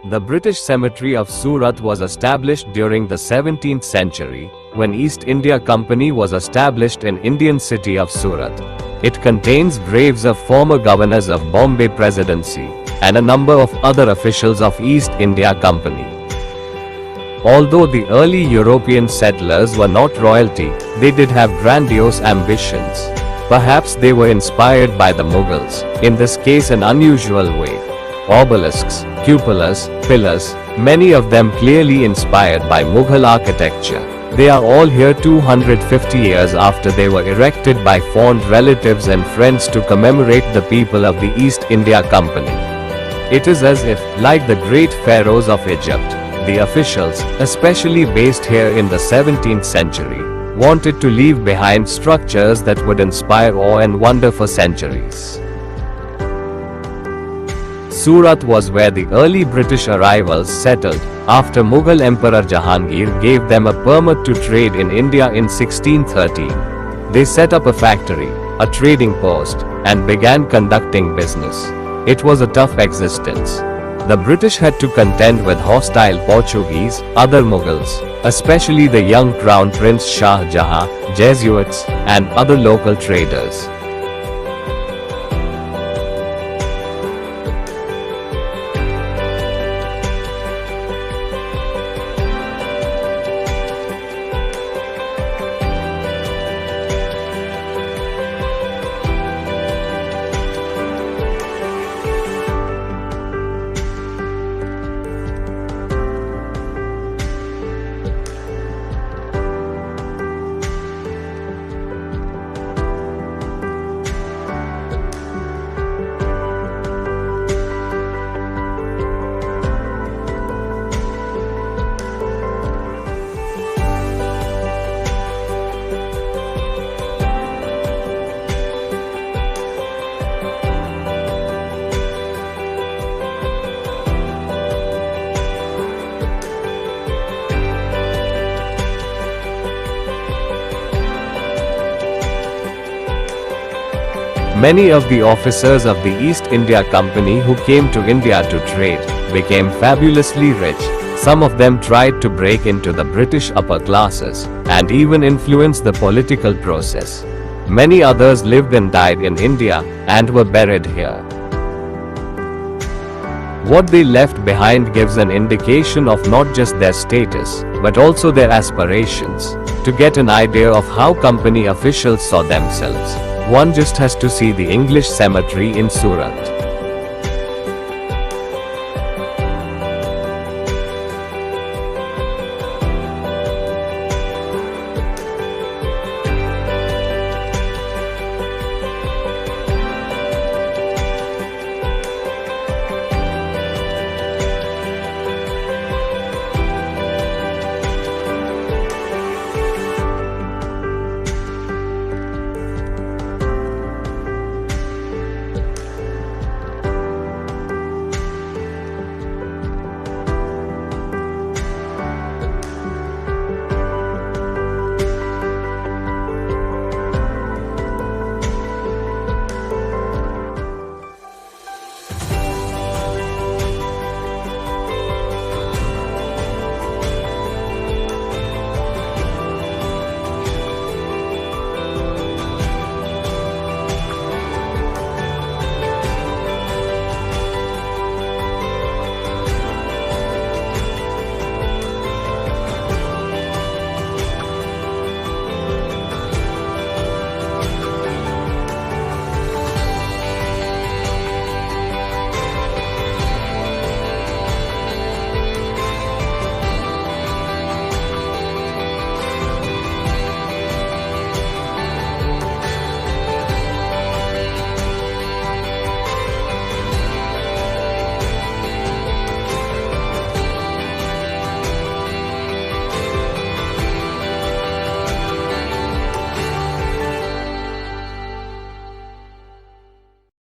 The British Cemetery of Surat was established during the 17th century, when East India Company was established in Indian city of Surat. It contains graves of former governors of Bombay Presidency, and a number of other officials of East India Company. Although the early European settlers were not royalty, they did have grandiose ambitions. Perhaps they were inspired by the Mughals, in this case an unusual way. Obelisks, cupolas, pillars, many of them clearly inspired by Mughal architecture. They are all here 250 years after they were erected by fond relatives and friends to commemorate the people of the East India Company. It is as if, like the great pharaohs of Egypt, the officials, especially based here in the 17th century, wanted to leave behind structures that would inspire awe and wonder for centuries. Surat was where the early British arrivals settled, after Mughal Emperor Jahangir gave them a permit to trade in India in 1613. They set up a factory, a trading post, and began conducting business. It was a tough existence. The British had to contend with hostile Portuguese, other Mughals, especially the young Crown Prince Shah Jahan, Jesuits, and other local traders. Many of the officers of the East India Company who came to India to trade became fabulously rich. Some of them tried to break into the British upper classes and even influence the political process. Many others lived and died in India and were buried here. What they left behind gives an indication of not just their status, but also their aspirations. To get an idea of how company officials saw themselves, one just has to see the English cemetery in Surat.